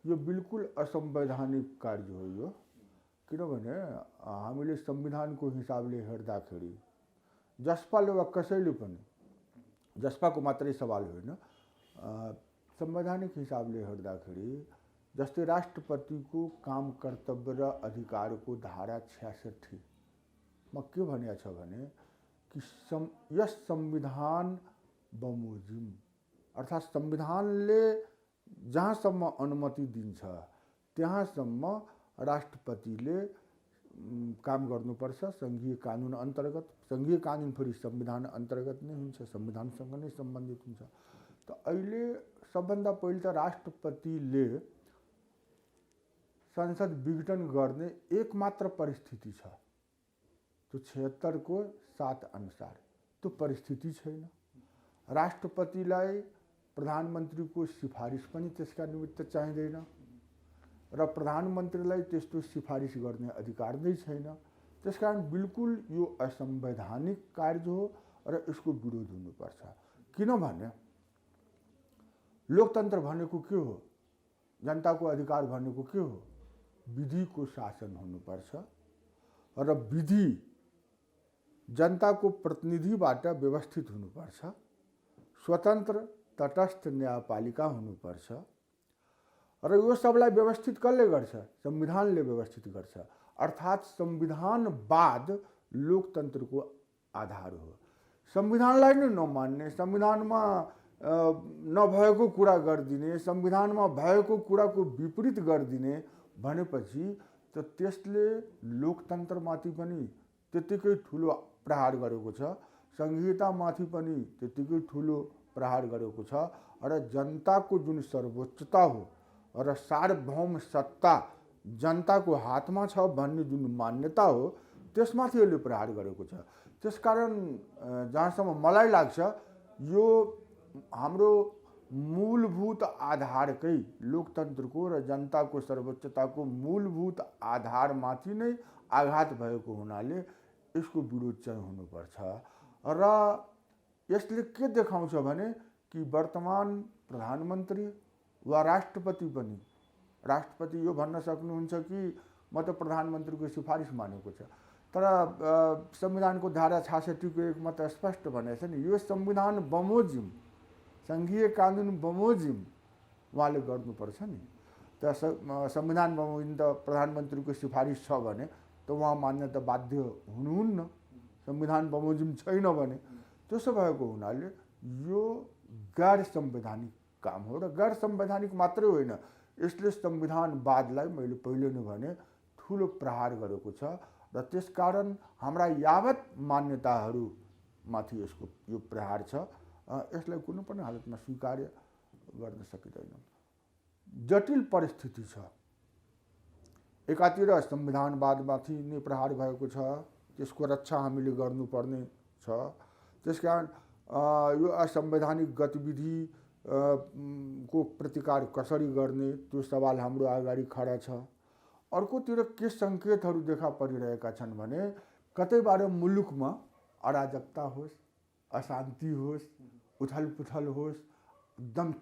यो बिल्कुल असंवैधानिक कार्य हो यो। किनभने हामीले संविधानको हिसाबले हेर्दाखेरि जसपाले वा कसैले पनि, जसपाको मात्रै सवाल होइन, संवैधानिक हिसाबले हेर्दाखेरि जस्तै राष्ट्रपतिको काम कर्तव्य र अधिकारको धारा 66 मा के भनिएको छ भने कि यस संविधान बमोजिम, अर्थात् संविधानले जहाँसम्म अनुमति दिन्छ त्यहाँसम्म राष्ट्रपतिले काम गर्नुपर्छ संघीय कानुन अन्तर्गत। संघीय कानुन फेरि संविधान अन्तर्गत नै हुन्छ, संविधानसँग नै सम्बन्धित हुन्छ। त अहिले सबभन्दा पहिले त राष्ट्रपतिले संसद विघटन गर्ने एकमात्र परिस्थिति छ, त्यो 76 को 7 अनुसार त्यो परिस्थिति छैन। राष्ट्रपतिलाई प्रधानमन्त्रीको सिफारिस पनि त्यसका निमित्त चाहिँदैन र प्रधानमन्त्रीलाई त्यस्तो सिफारिस गर्ने अधिकार नै छैन। त्यसकारण बिल्कुल यो असंवैधानिक कार्य हो र यसको विरोध हुनुपर्छ। किनभने लोकतन्त्र भनेको के हो, जनताको अधिकार भनेको के हो, विधिको शासन हुनुपर्छ र विधि जनताको प्रतिनिधिबाट व्यवस्थित हुनुपर्छ, स्वतन्त्र तटस्थ न्यायपालिका हुनुपर्छ र यो सबलाई व्यवस्थित कसले गर्छ, संविधानले व्यवस्थित गर्छ। अर्थात् संविधानवाद लोकतन्त्रको आधार हो। संविधानलाई नै नमान्ने, संविधानमा नभएको कुरा गरिदिने, संविधानमा भएको कुराको विपरीत गरिदिने भनेपछि त त्यसले लोकतन्त्रमाथि पनि त्यतिकै ठुलो प्रहार गरेको छ, संहितामाथि पनि त्यतिकै ठुलो प्रहार गरेको छ र जनताको जुन सर्वोच्चता हो र सार्वभौम सत्ता जनताको हातमा छ भन्ने जुन मान्यता हो त्यसमाथि यसले प्रहार गरेको छ। त्यसकारण जहाँसम्म मलाई लाग्छ यो हाम्रो मूलभूत आधारकै लोकतन्त्रको र जनताको सर्वोच्चताको मूलभूत आधारमाथि नै आघात भएको हुनाले यसको विरोध चाहिँ हुनुपर्छ। र यसले के देखाउँछ भने कि वर्तमान प्रधानमन्त्री वा राष्ट्रपति पनि, राष्ट्रपति यो भन्न सक्नुहुन्छ कि म त प्रधानमन्त्रीको सिफारिस मानेको छ, तर संविधानको धारा 66 को 1 मा त स्पष्ट भनेको छ नि, यो संविधान बमोजिम, संघीय कानुन बमोजिम उहाँले गर्नुपर्छ नि। त संविधान बमोजिम त प्रधानमन्त्रीको सिफारिस छ भने त उहाँ मान्न त बाध्य हुनुहुन्न, संविधान बमोजिम छैन भने। त्यसो भएको हुनाले यो गैर संवैधानिक काम हो र गैर संवैधानिक मात्रै होइन, यसले संविधानवादलाई मैले पहिले नै भने ठुलो प्रहार गरेको छ र त्यसकारण हाम्रा यावत मान्यताहरूमाथि यसको यो प्रहार छ। यसलाई कुनै पनि हालतमा स्वीकार्य गर्न सकिँदैन। जटिल परिस्थिति छ। एकातिर संविधानवादमाथि नै प्रहार भएको छ, त्यसको रक्षा हामीले गर्नुपर्ने छ। त्यसकारण यो असंवैधानिक गतिविधि को प्रतिकार कसरी गर्ने त्यो सवाल हाम्रो अगाडि खडा छ। अर्कोतिर के सङ्केतहरू देखा परिरहेका छन् भने कतैबाट मुलुकमा अराजकता होस्, अशान्ति होस्, उथलपुथल होस्, एकदम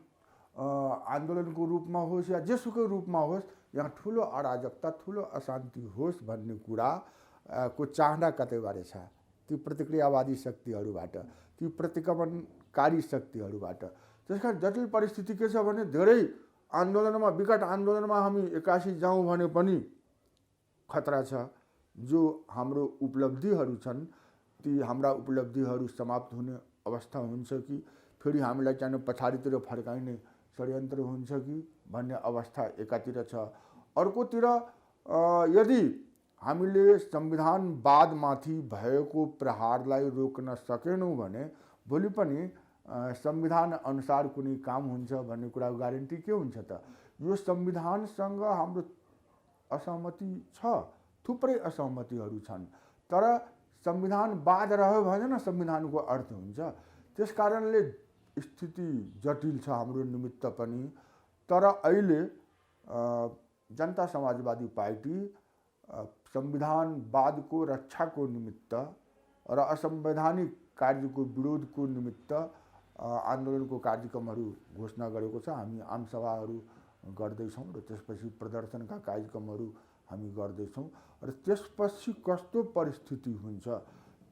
आन्दोलनको रूपमा होस् या जेसुकै रूपमा होस्, यहाँ ठुलो अराजकता, ठुलो अशान्ति होस् भन्ने कुरा को चाहना कतैबाट छ, ती प्रतिक्रियावादी शक्तिहरूबाट, ती प्रतिगमनकारी शक्तिहरूबाट। त्यसकारण जटिल परिस्थिति के छ भने धेरै आन्दोलनमा, विकट आन्दोलनमा हामी एक्कासी जाउँ भने पनि खतरा छ। जो हाम्रो उपलब्धिहरू छन् ती हाम्रा उपलब्धिहरू समाप्त हुने अवस्था हुन्छ कि फेरि हामीलाई चाहिँ पछाडितिर फर्काइने षड्यन्त्र हुन्छ कि भन्ने अवस्था एकातिर छ। अर्कोतिर यदि हामीले संविधानवादमाथि भएको प्रहारलाई रोक्न सकेनौँ भने भोलि पनि संविधान अनुसार कुनै काम हुन्छ भन्ने कुराको ग्यारेन्टी के हुन्छ त? यो संविधानसँग हाम्रो असहमति छ, थुप्रै असहमतिहरू छन्, तर संविधानवाद रह्यो भने न संविधानको अर्थ हुन्छ। त्यसकारणले स्थिति जटिल छ हाम्रो निमित्त पनि। तर अहिले जनता समाजवादी पार्टी संविधानवादको रक्षाको निमित्त र असंवैधानिक कार्यको विरोधको निमित्त आन्दोलनको कार्यक्रमहरू घोषणा गरेको छ। हामी आमसभाहरू गर्दैछौँ र त्यसपछि प्रदर्शनका कार्यक्रमहरू हामी गर्दैछौँ र त्यसपछि कस्तो परिस्थिति हुन्छ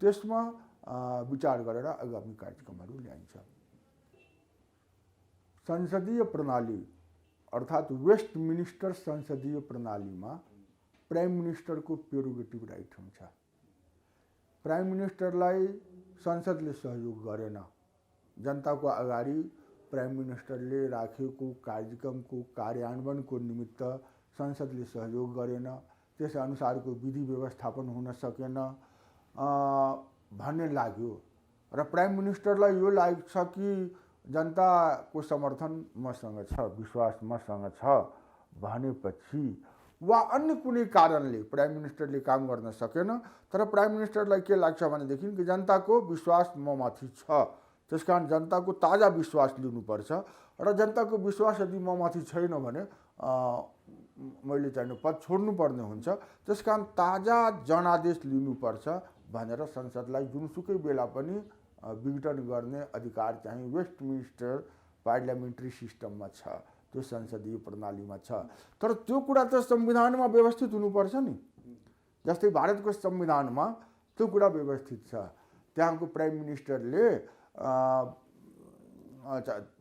त्यसमा विचार गरेर आगामी कार्यक्रमहरू ल्याइन्छ। संसदीय प्रणाली अर्थात् वेस्टमिनिस्टर संसदीय प्रणालीमा प्राइम मिनिस्टरको प्रेरोगेटिभ राइट हुन्छ। प्राइम मिनिस्टरलाई संसदले सहयोग गरेन, जनताको अगाडि प्राइम मिनिस्टरले राखेको कार्यक्रमको कार्यान्वयनको निमित्त संसदले सहयोग गरेन, त्यस अनुसारको विधि व्यवस्थापन हुन सकेन भन्ने लाग्यो र प्राइम मिनिस्टरलाई यो लाग्छ कि जनताको समर्थन मसँग छ, विश्वास मसँग छ भनेपछि वा अन्य कुनै कारणले प्राइम मिनिस्टरले काम गर्न सकेन, तर प्राइम मिनिस्टरलाई के लाग्छ भनेदेखि कि जनताको विश्वास ममाथि छ, त्यसकारण जनताको ताजा विश्वास लिनुपर्छ र जनताको विश्वास यदि ममाथि छैन भने मैले चाहिने पद छोड्नुपर्ने हुन्छ, त्यसकारण ताजा जनादेश लिनुपर्छ भनेर संसदलाई जुनसुकै बेला पनि विघटन गर्ने अधिकार चाहिँ वेस्टमिनिस्टर पार्लियामेन्ट्री सिस्टममा छ, त्यो संसदीय प्रणालीमा छ। तर त्यो कुरा त संविधानमा व्यवस्थित हुनुपर्छ नि। जस्तै भारतको संविधानमा त्यो कुरा व्यवस्थित छ, त्यहाँको प्राइम मिनिस्टरले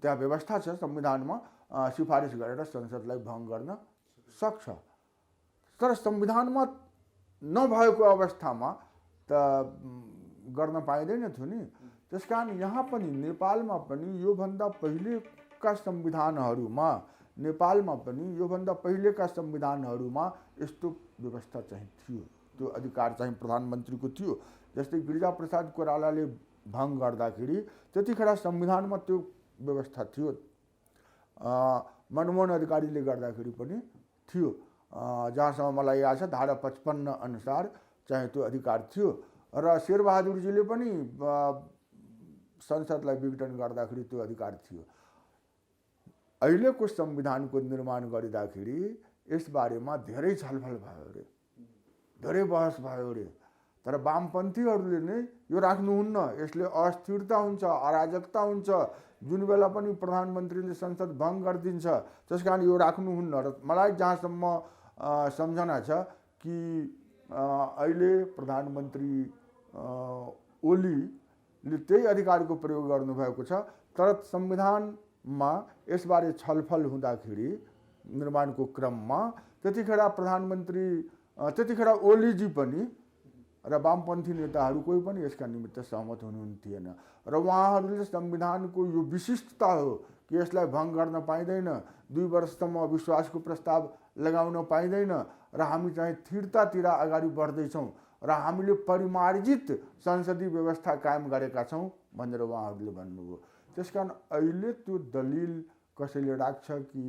त्यहाँ व्यवस्था छ संविधानमा सिफारिस गरेर संसदलाई भङ्ग गर्न सक्छ। तर संविधानमा नभएको अवस्थामा त गर्न पाइँदैन थियो नि। त्यसकारण यहाँ पनि नेपालमा पनि योभन्दा पहिलेका संविधानहरूमा संविधानहरूमा यस्तो व्यवस्था चाहिँ थियो, त्यो अधिकार चाहिँ प्रधानमन्त्रीको थियो। जस्तै गिरिजाप्रसाद कोइरालाले भङ्ग गर्दाखेरि त्यतिखेर संविधानमा त्यो व्यवस्था थियो, मनमोहन अधिकारीले गर्दाखेरि पनि थियो, जहाँसम्म मलाई याद छ धारा 55 अनुसार चाहिँ त्यो अधिकार थियो र शेरबहादुरजीले पनि संसदलाई विघटन गर्दाखेरि त्यो अधिकार थियो। अहिलेको संविधानको निर्माण गरिँदाखेरि यसबारेमा धेरै छलफल भयो अरे, धेरै बहस भयो अरे, तर वामपन्थीहरूले नै यो राख्नुहुन्न, यसले अस्थिरता हुन्छ, अराजकता हुन्छ, जुन बेला पनि प्रधानमन्त्रीले संसद भङ्ग गरिदिन्छ, त्यसकारण यो राख्नुहुन्न। र मलाई जहाँसम्म सम्झना छ कि अहिले प्रधानमन्त्री ओलीले त्यही अधिकारको प्रयोग गर्नुभएको छ, तर संविधानमा यसबारे छलफल हुँदाखेरि निर्माणको क्रममा त्यतिखेर ओलीजी पनि र वामपन्थी नेताहरू कोही पनि यसका निमित्त सहमत हुनुहुन्थेन र उहाँहरूले संविधानको यो विशिष्टता हो कि यसलाई भङ्ग गर्न पाइँदैन, 2 वर्षसम्म अविश्वासको प्रस्ताव लगाउन पाइँदैन र हामी चाहिँ स्थिरतातिर अगाडि बढ्दैछौँ र हामीले परिमार्जित संसदीय व्यवस्था कायम गरेका छौँ भनेर उहाँहरूले भन्नुभयो। त्यसकारण अहिले त्यो दलिल कसैले राख्छ कि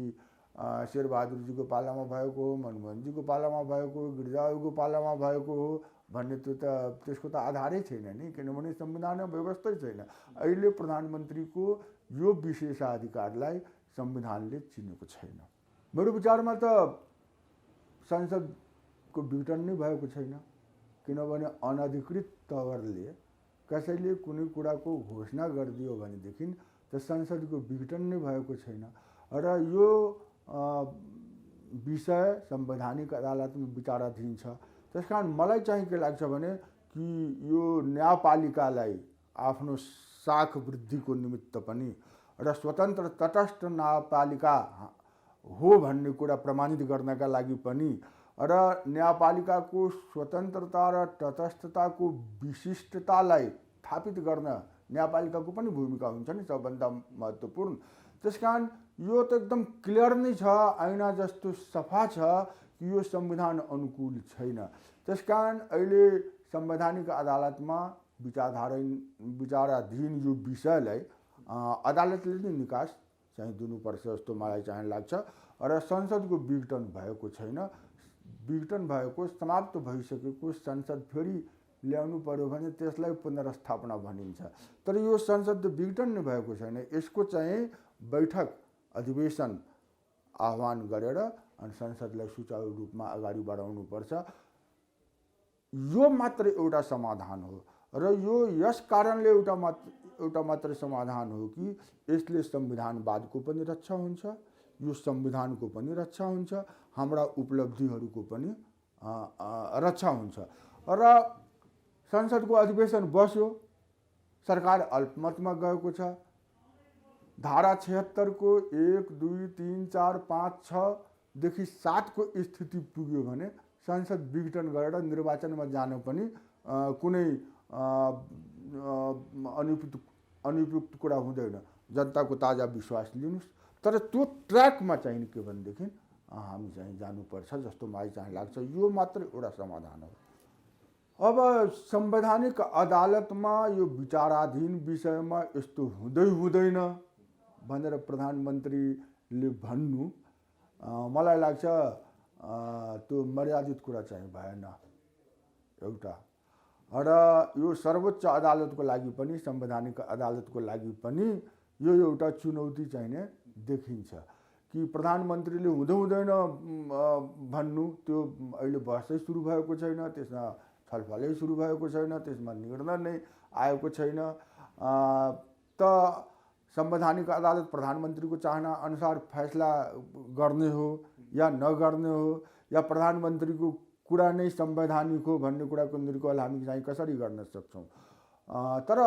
शेरबहादुरजीको पालामा भएको हो, मनमोहनजीको पालामा भएको हो, गिरिजाको पालामा भएको हो भन्ने त्यसको त आधारै छैन नि, किनभने संविधानमा व्यवस्थै छैन। अहिले प्रधानमन्त्रीको यो विशेषाधिकारलाई संविधानले चिनेको छैन। मेरो विचारमा त संसदको विघटन नै भएको छैन, किनभने अनधिकृत तवरले कसैले कुनै कुराको घोषणा गरिदियो भनेदेखि त संसदको विघटन नै भएको छैन र यो विषय संवैधानिक अदालतमा विचाराधीन छ। त्यसकारण मलाई चाहिँ के लाग्छ भने कि यो न्यायपालिकालाई आफ्नो साख वृद्धिको निमित्त पनि र स्वतन्त्र तटस्थ न्यायपालिका हो भन्ने कुरा प्रमाणित गर्नका लागि पनि र न्यायपालिकाको स्वतन्त्रता र तटस्थताको विशिष्टतालाई स्थापित गर्न न्यायपालिकाको पनि भूमिका हुन्छ नि सबभन्दा महत्त्वपूर्ण। त्यसकारण यो त एकदम क्लियर नै छ, ऐना जस्तो सफा छ कि यो संविधान अनुकूल छैन। त्यसकारण अहिले संवैधानिक अदालतमा विचाराधीन यो विषयलाई अदालतले नै निकास चाहिँ दिनुपर्छ जस्तो मलाई चाहिँ लाग्छ र संसदको विघटन भएको छैन। विघटन भएको समाप्त भइसकेको संसद फेरि ल्याउनु पर्यो भने त्यसलाई पुनर्स्थापना भनिन्छ, तर यो संसद विघटन नै भएको छैन। यसको चाहिँ बैठक अधिवेशन आह्वान गरेर अनि संसदलाई सुचारू रूपमा अगाडि बढाउनुपर्छ। यो मात्र एउटा समाधान हो र यो यस कारणले एउटा मात्र समाधान हो कि यसले संविधानवादको पनि रक्षा हुन्छ, यो संविधानको पनि रक्षा हुन्छ, हाम्रा उपलब्धिहरूको पनि रक्षा हुन्छ। र संसदको अधिवेशन बस्यो, सरकार अल्पमतमा गएको छ। धारा 76 को 1, 2, 3, 4, 5, 6 देखि 7 को स्थिति पुग्यो भने संसद विघटन गरेर निर्वाचनमा जान पनि कुनै अनुपयुक्त कुरा हुँदैन। जनताको ताजा विश्वास लिनुस्। तर त्यो ट्र्याकमा चाहिँ के भनेदेखि हामी चाहिँ जानुपर्छ जस्तो मलाई चाहिँ लाग्छ। यो मात्र एउटा समाधान हो। अब संवैधानिक अदालतमा यो विचाराधीन विषयमा यस्तो हुँदैन भनेर प्रधानमन्त्रीले भन्नु मलाई लाग्छ त्यो मर्यादित कुरा चाहिँ भएन एउटा। र यो सर्वोच्च अदालतको लागि पनि संवैधानिक अदालतको लागि पनि यो एउटा चुनौती चाहिँ देखिन्छ कि प्रधानमन्त्रीले हुँदैन भन्नु। त्यो अहिले बहसै सुरु भएको छैन, त्यसमा छलफलै सुरु भएको छैन, त्यसमा निर्णय नै आएको छैन। त संवैधानिक अदालत प्रधानमन्त्रीको चाहना अनुसार फैसला गर्ने हो या नगर्ने हो, या प्रधानमन्त्रीको कुरा नै संवैधानिक हो भन्ने कुराको निर्कल हामी चाहिँ कसरी गर्न सक्छौँ। तर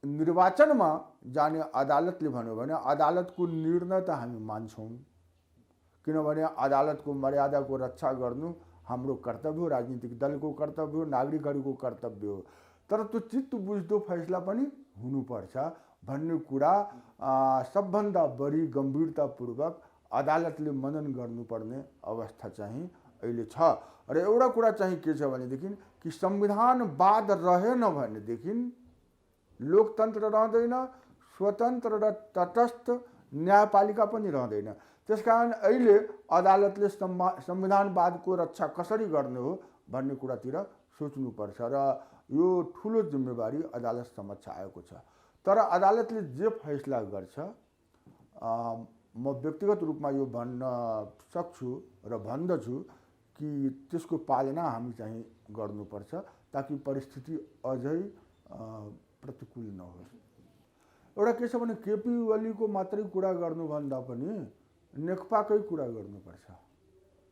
निर्वाचनमा जाने अदालतले भन्यो भने अदालतको निर्णय त हामी मान्छौँ, किनभने अदालतको मर्यादाको रक्षा गर्नु हाम्रो कर्तव्य हो, राजनीतिक दलको कर्तव्य हो, नागरिकहरूको कर्तव्य हो। तर त्यो चित्त बुझ्दो फैसला पनि हुनुपर्छ भन्ने कुरा सबभन्दा बढी गम्भीरतापूर्वक अदालतले मनन गर्नुपर्ने अवस्था चाहिँ अहिले छ। र एउटा कुरा चाहिँ के छ भनेदेखि कि संविधानवाद रहेन भनेदेखि लोकतन्त्र रहँदैन, स्वतन्त्र र तटस्थ न्यायपालिका पनि रहँदैन। त्यसकारण अहिले अदालतले संविधानवादको रक्षा कसरी गर्ने हो भन्ने कुरातिर सोच्नुपर्छ र यो ठुलो जिम्मेवारी अदालत समक्ष आएको छ। तर अदालतले जे फैसला गर्छ म व्यक्तिगत रूपमा यो भन्न सक्छु र भन्दछु कि त्यसको पालना हामी चाहिँ गर्नुपर्छ ताकि परिस्थिति अझै प्रतिकूल नहोस्। एउटा के छ भने केपी ओलीको मात्रै कुरा गर्नुभन्दा पनि नेकपाकै कुरा गर्नुपर्छ।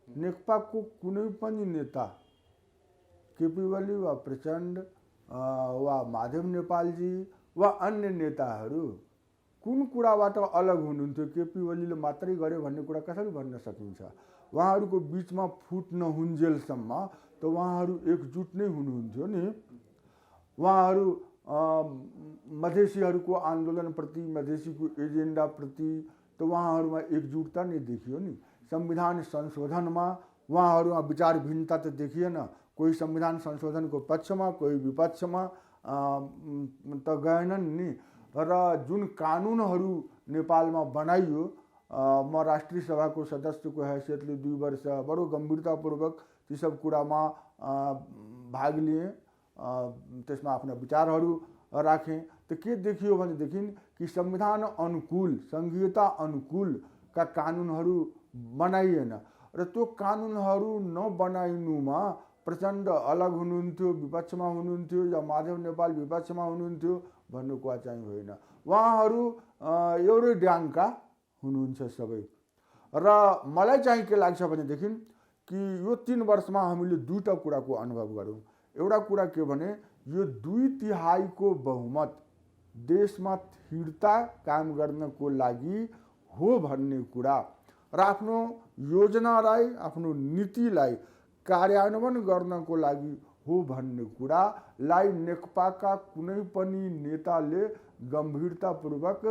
नेकपाको कुनै पनि नेता केपी ओली वा प्रचण्ड वा माधव नेपालजी वा अन्य नेताहरू कुन कुराबाट अलग हुनुहुन्थ्यो, केपी ओलीले मात्रै गर्यो भन्ने कुरा कसरी भन्न सकिन्छ। उहाँहरूको बिचमा फुट नहुन्जेलसम्म त उहाँहरू एकजुट नै हुनुहुन्थ्यो नि। उहाँहरू मधेसीहरूको आन्दोलनप्रति, मधेसीको एजेन्डाप्रति त उहाँहरूमा एकजुटता नै देखियो नि। संविधान संशोधनमा उहाँहरूमा विचार भिन्नता त देखिएन। कोही संविधान संशोधनको पक्षमा, कोही विपक्षमा त गएनन् नि। र जुन कानुनहरू नेपालमा बनाइयो, म राष्ट्रिय सभाको सदस्यको हैसियतले 2 वर्ष बडो गम्भीरतापूर्वक ती सब कुरामा भाग लिएँ, त्यसमा आफ्ना विचारहरू राखेँ। त के देखियो भनेदेखि कि संविधान अनुकूल, संघीयता अनुकूलका कानुनहरू बनाइएन र त्यो कानुनहरू नबनाइनुमा प्रचण्ड अलग हुनुहुन्थ्यो, विपक्षमा हुनुहुन्थ्यो, या माधव नेपाल विपक्षमा हुनुहुन्थ्यो भन्ने कुरा चाहिँ होइन। उहाँहरू एउटै ड्याङका हुनुहुन्छ सबै। र मलाई चाहिँ के लाग्छ भनेदेखि कि यो 3 वर्षमा हामीले दुईटा कुराको अनुभव गऱ्यौँ। एउटा कुरा के भने यो 2/3 को बहुमत देशमा स्थिरता कायम गर्नको लागि हो भन्ने कुरा र आफ्नो योजनालाई, आफ्नो नीतिलाई कार्यान्वयन गर्नको लागि हो भन्ने कुरालाई नेकपाका कुनै पनि नेताले गम्भीरतापूर्वक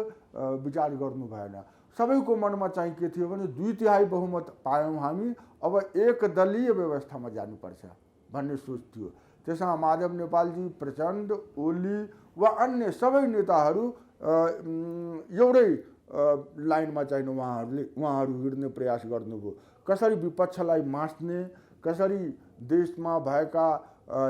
विचार गर्नु भएन। सबैको मनमा चाहिँ के थियो भने 2/3 बहुमत पायौँ हामी, अब एक दलीय व्यवस्थामा जानुपर्छ भन्ने सोच थियो। त्यसमा माधव नेपालजी, प्रचण्ड, ओली वा अन्य सबै नेताहरू एउटै लाइनमा चाहिँ उहाँहरू हिँड्ने प्रयास गर्नुभयो। कसरी विपक्षलाई मास्ने, कसरी देशमा भएका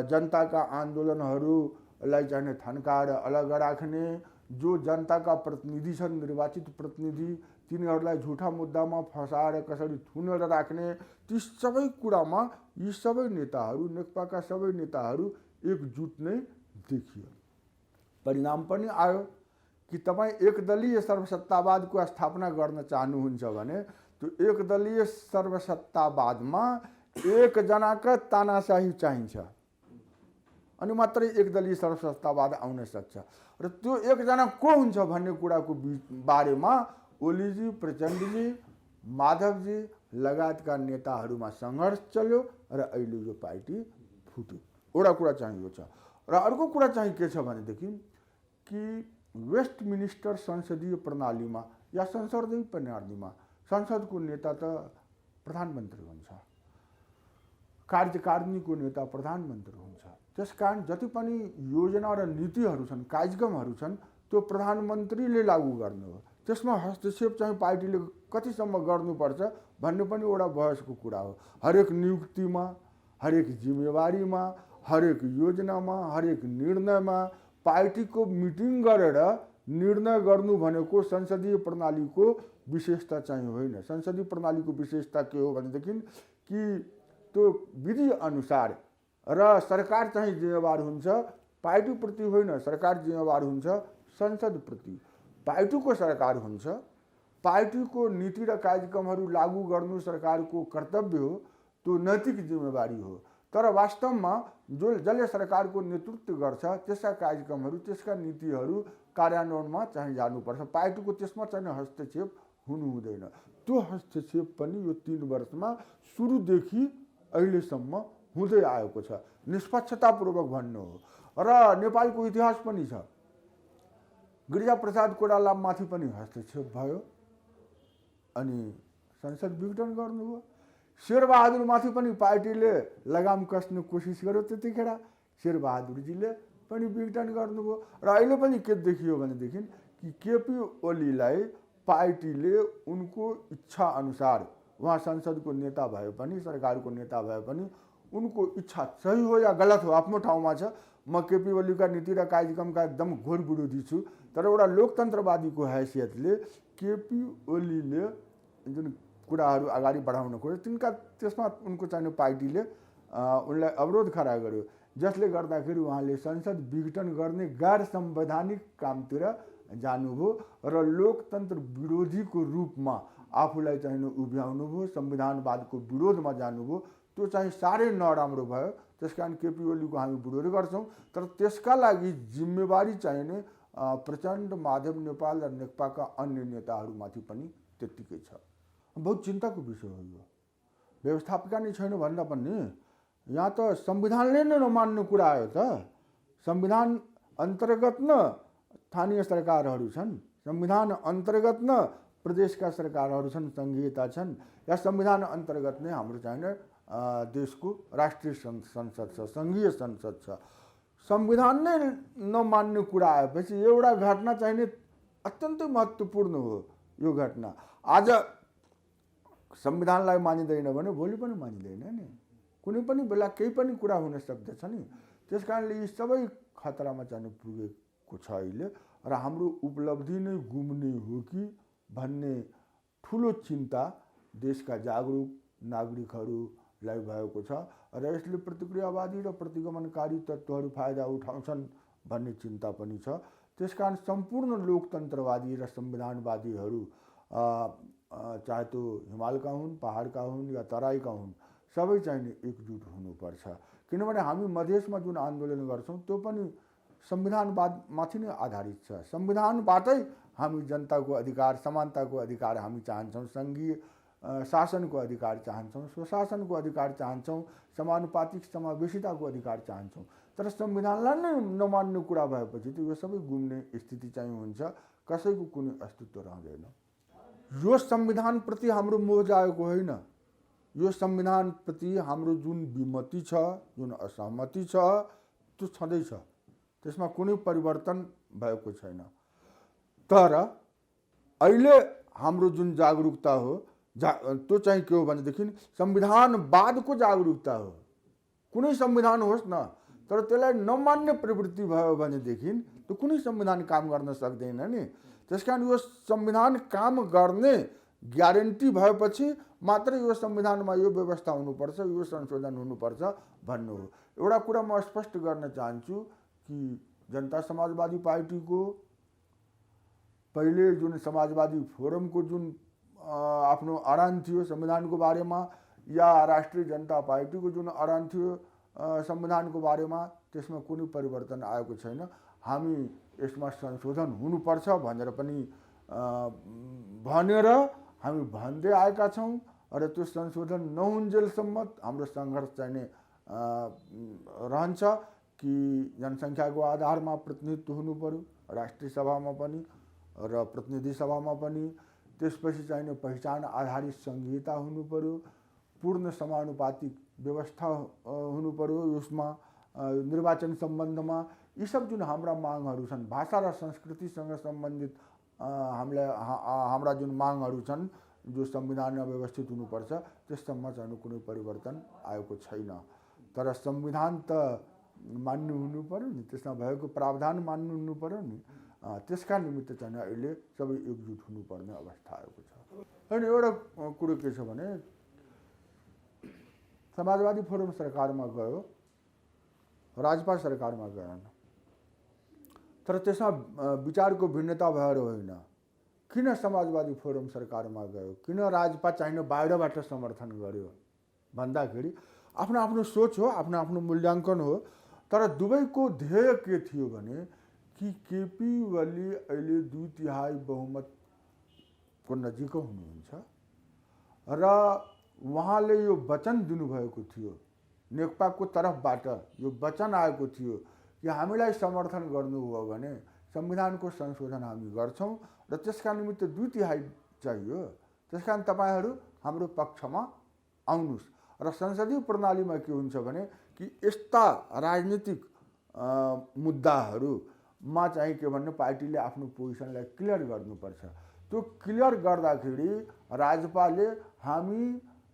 जनताका आन्दोलनहरूलाई चाहिँ थन्काएर अलग राख्ने, जो जनताका प्रतिनिधि छन्, निर्वाचित प्रतिनिधि, तिनीहरूलाई झुठा मुद्दामा फसाएर कसरी थुनेर राख्ने, ती सबै कुरामा यी सबै नेताहरू, नेकपाका सबै नेताहरू एकजुट नै देखियो। परिणाम पनि आयो कि तपाईँ एकदलीय सर्वसत्तावादको स्थापना गर्न चाहनुहुन्छ भने त्यो एकदलीय सर्वसत्तावादमा एकजनाका तानाशाही चाहिन्छ अनि मात्रै एकदलीय सर्वसत्तावाद आउन सक्छ। र त्यो एकजना को हुन्छ भन्ने कुराको बारेमा ओलीजी, प्रचण्डजी, माधवजी लगायतका नेताहरूमा सङ्घर्ष चल्यो र अहिले यो पार्टी फुट्यो। एउटा कुरा चाहिँ यो छ। र अर्को कुरा चाहिँ के छ भनेदेखि कि वेस्टमिनिस्टर संसदीय प्रणालीमा या संसदीय प्रणालीमा संसदको नेता त प्रधानमन्त्री हुन्छ, कार्यकारिणीको नेता प्रधानमन्त्री हुन्छ। त्यसकारण जति पनि योजना र नीतिहरू छन्, कार्यक्रमहरू छन्, त्यो प्रधानमन्त्रीले लागू गर्ने हो। त्यसमा हस्तक्षेप चाहिँ पार्टीले कतिसम्म गर्नुपर्छ भन्ने पनि एउटा बहसको कुरा हो। हरेक नियुक्तिमा, हरेक जिम्मेवारीमा, हरेक योजनामा, हरेक निर्णयमा पार्टीको मिटिङ गरेर निर्णय गर्नु भनेको संसदीय प्रणालीको विशेषता चाहिँ होइन। संसदीय प्रणालीको विशेषता के हो भनेदेखि कि त्यो विधि अनुसार र सरकार चाहिँ जिम्मेवार हुन्छ, पार्टीप्रति होइन, सरकार जिम्मेवार हुन्छ संसदप्रति। पार्टीको सरकार हुन्छ, पार्टीको नीति र कार्यक्रमहरू लागू गर्नु सरकारको कर्तव्य हो, त्यो नैतिक जिम्मेवारी हो। तर वास्तवमा जसले सरकारको नेतृत्व गर्छ त्यसका कार्यक्रमहरू, त्यसका नीतिहरू कार्यान्वयनमा चाहिँ जानुपर्छ। पार्टीको त्यसमा चाहिँ हस्तक्षेप हुनु हुँदैन। त्यो हस्तक्षेप पनि यो 3 वर्षमा सुरुदेखि अहिलेसम्म हुँदै आएको छ, निष्पक्षतापूर्वक भन्नु हो। र नेपालको इतिहास पनि छ, गिरिजाप्रसाद कोइरालामाथि पनि हस्तक्षेप भयो अनि संसद विघटन गर्नुभयो। शेरबहादुरमाथि पनि पार्टीले लगाम कस्ने कोसिस गर्यो, त्यतिखेर शेरबहादुरजीले पनि विघटन गर्नुभयो। र अहिले पनि के देखियो भनेदेखि कि केपी ओलीलाई पार्टीले उनको इच्छा अनुसार, उहाँ संसदको नेता भए पनि, सरकारको नेता भए पनि, उनको इच्छा सही हो या गलत हो आफ्नो ठाउँमा छ। म केपी ओलीका नीति र कार्यक्रमका एकदम घोर विरोधी छु, तर एउटा लोकतन्त्रवादीको हैसियतले केपी ओलीले जुन कुराहरू अगाडि बढाउन खोज्यो तिनका त्यसमा उनको चाहिँ पार्टीले उनलाई अवरोध खडा गर्यो, जसले गर्दाखेरि उहाँले संसद विघटन गर्ने गैर संवैधानिक कामतिर जानुभयो र लोकतन्त्र विरोधीको रूपमा आफूलाई चाहिँ उभ्याउनुभयो, संविधानवादको विरोधमा जानुभयो। त्यो चाहिँ साह्रै नराम्रो भयो। त्यसकारण केपी ओलीको हामी विरोध गर्छौँ, तर त्यसका लागि जिम्मेवारी चाहिने प्रचण्ड, माधव नेपाल र नेकपाका अन्य नेताहरूमाथि पनि त्यत्तिकै छ। बहुत चिन्ताको विषय हो यो। व्यवस्थापिका नै छैन भन्दा पनि यहाँ त संविधानले नै नमान्ने कुरा आयो त। संविधान अन्तर्गत न स्थानीय सरकारहरू छन्, संविधान अन्तर्गत न प्रदेशका सरकारहरू छन्, सङ्घीयता छन्, या संविधान अन्तर्गत नै हाम्रो चाहिने देशको राष्ट्रिय संसद छ, सङ्घीय संसद छ। संविधान नै नमान्ने कुरा आएपछि एउटा घटना चाहिने अत्यन्तै महत्त्वपूर्ण हो। यो घटना आज संविधानलाई मानिँदैन भने भोलि पनि मानिँदैन नि, कुनै पनि बेला केही पनि कुरा हुन सक्दछ नि। त्यसकारणले यी सबै खतरामा चाहिँ पुगेको छ अहिले। र हाम्रो उपलब्धि नै गुम्ने हो कि भन्ने ठुलो चिन्ता देशका जागरुक नागरिकहरूलाई भएको छ र यसले प्रतिक्रियावादी र प्रतिगमनकारी तत्त्वहरू फाइदा उठाउँछन् भन्ने चिन्ता पनि छ। त्यसकारण सम्पूर्ण लोकतन्त्रवादी र संविधानवादीहरू चाहे त्यो हिमालका हुन्, पहाडका हुन् या तराईका हुन्, सबै चाहिँ एकजुट हुनुपर्छ। किनभने हामी मधेसमा जुन आन्दोलन गर्छौँ त्यो पनि संविधानवादमाथि नै आधारित छ। संविधानबाटै हामी जनताको अधिकार, समानताको अधिकार हामी चाहन्छौँ, सङ्घीय शासनको अधिकार चाहन्छौँ, स्वशासनको अधिकार चाहन्छौँ, समानुपातिक समावेशिताको अधिकार चाहन्छौँ। तर संविधानलाई नै नमान्ने कुरा भएपछि त यो सबै गुम्ने स्थिति चाहिँ हुन्छ, कसैको कुनै अस्तित्व रहँदैन। यो संविधानप्रति हाम्रो मोह जाएको होइन, यो संविधानप्रति हाम्रो जुन विमति छ, जुन असहमति छ, त्यो छँदैछ, त्यसमा कुनै परिवर्तन भएको छैन। तर अहिले हाम्रो जुन जागरुकता हो त्यो चाहिँ के हो भनेदेखि संविधानवादको जागरुकता हो। कुनै संविधान होस् न, तर त्यसलाई नमान्ने प्रवृत्ति भयो भनेदेखि त्यो कुनै संविधान काम गर्न सक्दैन नि। त्यसकारण यो संविधान काम गर्ने ग्यारेन्टी भएपछि मात्र यो संविधानमा यो व्यवस्था हुनुपर्छ, यो संशोधन हुनुपर्छ भन्नु हो। एउटा कुरा म स्पष्ट गर्न चाहन्छु कि जनता समाजवादी पार्टीको पहिले जुन समाजवादी फोरमको जुन आफ्नो अडान थियो संविधानको बारेमा या राष्ट्रिय जनता पार्टीको जुन अडान थियो संविधानको बारेमा, त्यसमा कुनै परिवर्तन आएको छैन। हामी यसमा संशोधन हुनुपर्छ भनेर पनि भनेर हामी भन्दै आएका छौँ र त्यो संशोधन नहुन्जेलसम्म हाम्रो सङ्घर्ष चाहिने रहन्छ कि जनसङ्ख्याको आधारमा प्रतिनिधित्व हुनु पर्यो राष्ट्रिय सभामा पनि र प्रतिनिधि सभामा पनि। त्यसपछि चाहिने पहिचान आधारित संहिता हुनु पर्यो, पूर्ण समानुपातिक व्यवस्था हुनु पर्यो यसमा निर्वाचन सम्बन्धमा। यी सब जुन हाम्रा मागहरू छन्, भाषा र संस्कृतिसँग सम्बन्धित हाम्रा जुन मागहरू छन् जो संविधानमा व्यवस्थित हुनुपर्छ, त्यससम्म चाहिँ कुनै परिवर्तन आएको छैन। तर संविधान त मान्नु हुनु पर्यो नि, त्यसमा भएको प्रावधान मान्नु हुनु पर्यो नि। त्यसका निमित्त चाहिँ अहिले सबै एकजुट हुनुपर्ने अवस्था आएको छ। अनि एउटा कुरो के छ भने समाजवादी फोरम सरकारमा गयो, राजपा सरकारमा गएन। तर त्यसमा विचारको भिन्नता भएर होइन। किन समाजवादी फोरम सरकारमा गयो, किन राजपा चाहिने बाहिरबाट समर्थन गर्यो भन्दाखेरि आफ्नो आफ्नो सोच हो, आफ्नो आफ्नो मूल्याङ्कन हो। तर दुवैको ध्येय के थियो भने कि केपी ओली अहिले 2/3 बहुमतको नजिक हुनुहुन्छ र उहाँले यो वचन दिनुभएको थियो, नेकपाको तर्फबाट यो वचन आएको थियो कि हामीलाई समर्थन गर्नुभयो भने संविधानको संशोधन हामी गर्छौँ र त्यसका निमित्त 2/3 चाहियो। त्यस कारण तपाईँहरू हाम्रो पक्षमा आउनुहोस्। र संसदीय प्रणालीमा के हुन्छ भने कि यस्ता राजनीतिक मुद्दाहरूमा चाहिँ के भन्ने पार्टीले आफ्नो पोजिसनलाई क्लियर गर्नुपर्छ। त्यो क्लियर गर्दाखेरि राजपाले हामी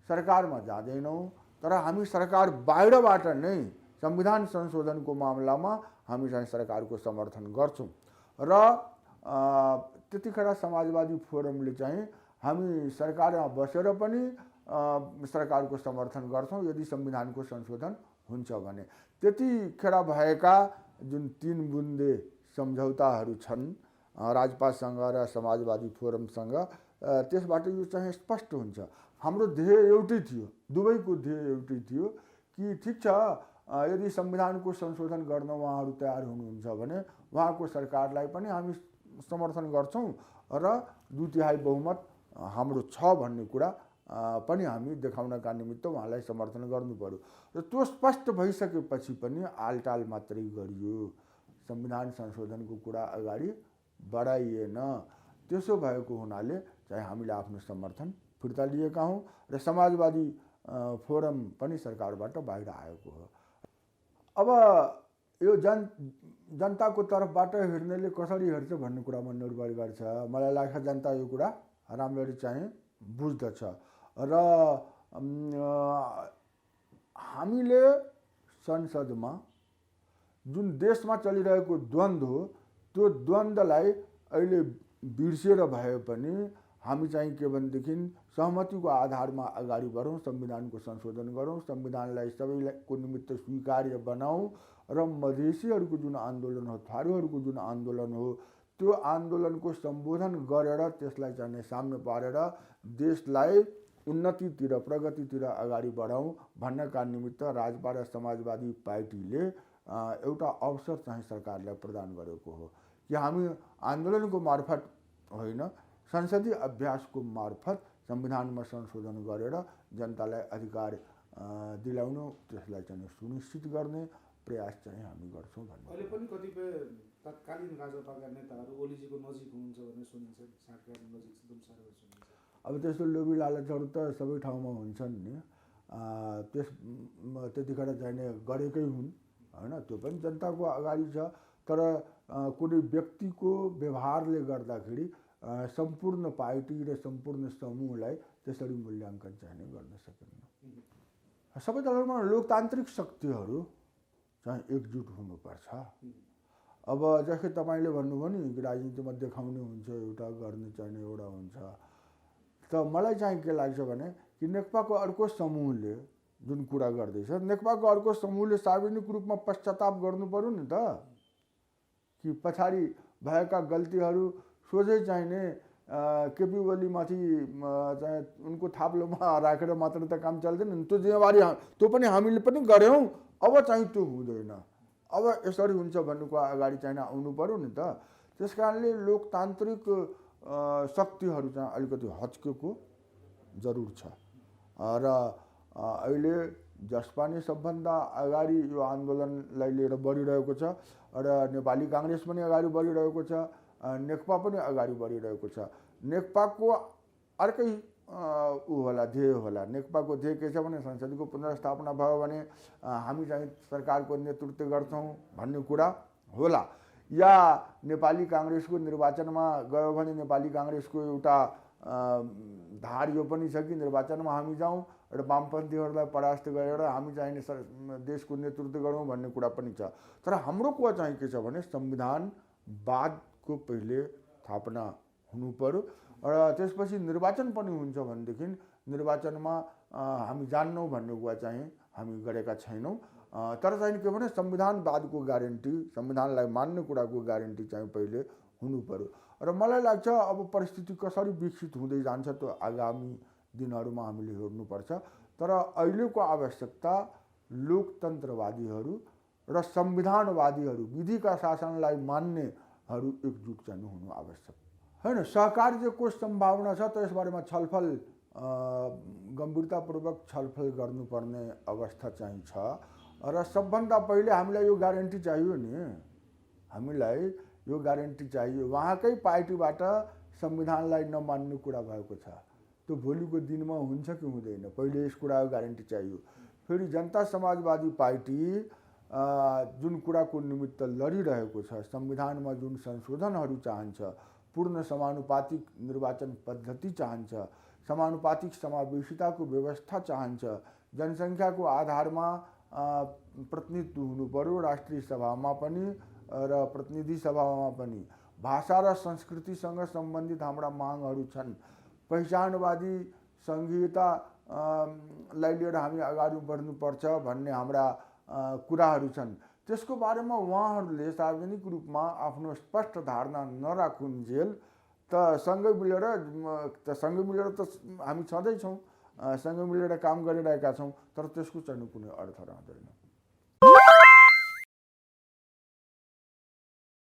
सरकारमा जाँदैनौँ, तर हामी सरकार बाहिरबाट नै संविधान संशोधनको मामलामा हामी चाहिँ सरकारको समर्थन गर्छौँ। र त्यतिखेर समाजवादी फोरमले चाहिँ हामी सरकारमा बसेर पनि सरकारको समर्थन गर्छौँ यदि संविधानको संशोधन हुन्छ भने। त्यतिखेर भएका जुन 3 बुन्दे सम्झौताहरू छन् राजपासँग र समाजवादी फोरमसँग, त्यसबाट यो चाहिँ स्पष्ट हुन्छ। हाम्रो ध्येय एउटै थियो, दुवैको ध्येय एउटै थियो कि ठिक छ, यदि संविधानको संशोधन गर्न उहाँहरू तयार हुनुहुन्छ भने उहाँको सरकारलाई पनि हामी समर्थन गर्छौँ र 2/3 बहुमत हाम्रो छ भन्ने कुरा पनि हामी देखाउनका निमित्त उहाँलाई समर्थन गर्नु पर्यो। र त्यो स्पष्ट भइसकेपछि पनि आलटाल मात्रै गरियो, संविधान संशोधनको कुरा अगाडि बढाइएन। त्यसो भएको हुनाले चाहिँ हामीले आफ्नो समर्थन फिर्ता लिएका हौँ र समाजवादी फोरम पनि सरकारबाट बाहिर आएको हो। अब यो जनताको तर्फबाट हेर्नेले कसरी हेर्छ भन्ने कुरामा निर्भर गर्छ। मलाई लाग्छ जनता यो कुरा राम्ररी चाहिँ बुझ्दछ र हामीले संसदमा जुन देशमा चलिरहेको द्वन्द्व हो त्यो द्वन्द्वलाई अहिले बिर्सेर भए पनि हामी चाहिँ के भनेदेखि सहमतिको आधारमा अगाडि बढौँ, संविधानको संशोधन गरौँ, संविधानलाई सबैको निमित्त स्वीकार्य बनाऊँ र मधेसीहरूको जुन आन्दोलन हो, थारूहरूको जुन आन्दोलन हो, त्यो आन्दोलनको सम्बोधन गरेर त्यसलाई चाहिँ सामने पारेर देशलाई उन्नतितिर प्रगतितिर अगाडि बढाउँ भन्नका निमित्त राजपा र समाजवादी पार्टीले एउटा अवसर चाहिँ सरकारलाई प्रदान गरेको हो कि हामी आन्दोलनको मार्फत होइन, संसदीय अभ्यासको मार्फत संविधानमा संशोधन गरेर जनतालाई अधिकार दिलाउनु, त्यसलाई चाहिँ सुनिश्चित गर्ने प्रयास चाहिँ हामी गर्छौँ भन्ने। अहिले पनि कतिपय तत्कालीन राजपाका नेताहरू ओलीजीको नजिक हुनुहुन्छ भन्ने सुनिन्छ, साँठगाँठ नजिक दुम्सारेर सुनिन्छ। अब त्यस्तो लोभी लालचहरू त सबै ठाउँमा हुन्छन् नि, त्यतिखेर चाहिने गरेकै हुन् होइन, त्यो पनि जनताको अगाडि छ। तर कुनै व्यक्तिको व्यवहारले गर्दाखेरि सम्पूर्ण पार्टी र सम्पूर्ण समूहलाई त्यसरी मूल्याङ्कन चाहिँ गर्न सकिन्न। सबै दलहरूमा लोकतान्त्रिक शक्तिहरू चाहिँ एकजुट हुनुपर्छ। अब जस्तै तपाईँले भन्नुभयो नि राजनीतिमा देखाउने हुन्छ एउटा, गर्ने चाहिने एउटा हुन्छ। त मलाई चाहिँ के लाग्छ भने कि नेकपाको अर्को समूहले जुन कुरा गर्दैछ, नेकपाको अर्को समूहले सार्वजनिक रूपमा पश्चाताप गर्नु पर्यो नि त, कि पछाडि भएका गल्तीहरू सोझै चाहिने केपी ओलीमाथि चाहिँ उनको थाप्लोमा राखेर मात्र त काम चल्दैन नि, त्यो जिम्मेवारी त्यो पनि हामीले पनि गऱ्यौँ। अब चाहिँ त्यो हुँदैन, अब यसरी हुन्छ भन्नुको अगाडि चाहिँ आउनु पर्यो नि त। त्यस कारणले लोकतान्त्रिक शक्तिहरू चाहिँ अलिकति हच्केको जरुर छ। र अहिले जसपा नै सबभन्दा अगाडि यो आन्दोलनलाई लिएर बढिरहेको छ र नेपाली काङ्ग्रेस पनि अगाडि बढिरहेको छ, नेकपा पनि अगाडि बढिरहेको छ। नेकपाको अर्कै होला, ध्येय होला। नेकपाको ध्येय के छ भने संसदको पुनर्स्थापना भयो भने हामी चाहिँ सरकारको नेतृत्व गर्छौँ भन्ने कुरा होला, या नेपाली काङ्ग्रेसको निर्वाचनमा गयो भने नेपाली काङ्ग्रेसको एउटा धार यो पनि छ कि निर्वाचनमा हामी जाउँ र वामपन्थीहरूलाई परास्त गरेर हामी चाहिँ देशको नेतृत्व गरौँ भन्ने कुरा पनि छ। तर हाम्रो कुरा चाहिँ के छ भने संविधानवादको पहिले स्थापना हुनु पर्यो र त्यसपछि निर्वाचन पनि हुन्छ भनेदेखि निर्वाचनमा हामी जान्नौँ भन्ने कुरा चाहिँ हामी गरेका छैनौँ। तर चाहिँ के भने संविधानवादको ग्यारेन्टी, संविधानलाई मान्ने कुराको ग्यारेन्टी चाहिँ पहिले हुनु पर्यो। र मलाई लाग्छ अब परिस्थिति कसरी विकसित हुँदै जान्छ त्यो आगामी दिनहरूमा हामीले हेर्नुपर्छ। तर अहिलेको आवश्यकता लोकतन्त्रवादीहरू र संविधानवादीहरू, विधिका शासनलाई मान्नेहरू एकजुट चाहिँ हुनु आवश्यक होइन। सहकार्यको सम्भावना छ त यसबारेमा छलफल, गम्भीरतापूर्वक छलफल गर्नुपर्ने अवस्था चाहिँ छ। र सबभन्दा पहिले हामीलाई यो ग्यारेन्टी चाहियो नि, हामीलाई यो ग्यारेन्टी चाहियो। उहाँकै पार्टीबाट संविधानलाई नमान्ने कुरा भएको छ, त्यो भोलिको दिनमा हुन्छ कि हुँदैन, पहिले यस कुराको ग्यारेन्टी चाहियो। फेरि जनता समाजवादी पार्टी जुन कुराको निमित्त लडिरहेको छ, संविधानमा जुन संशोधनहरू चाहन्छ, पूर्ण समानुपातिक निर्वाचन पद्धति चाहन्छ, समानुपातिक समावेशिताको व्यवस्था चाहन्छ, जनसङ्ख्याको आधारमा प्रतिनिधित्व हुनु पर्यो राष्ट्रिय सभामा पनि र प्रतिनिधि सभामा पनि। भाषा र संस्कृतिसँग सम्बन्धित हाम्रा मागहरू छन्। पहिचानवादी सङ्घीयतालाई लिएर हामी अगाडि बढ्नुपर्छ भन्ने हाम्रा कुराहरू छन्। त्यसको बारेमा उहाँहरूले सार्वजनिक रूपमा आफ्नो स्पष्ट धारणा नराखुन्जेल त सँगै मिलेर त हामी छँदैछौँ, सँगै मिलेर काम गरिरहेका छौँ, तर त्यसको चाहिँ कुनै अर्थ रहँदैन।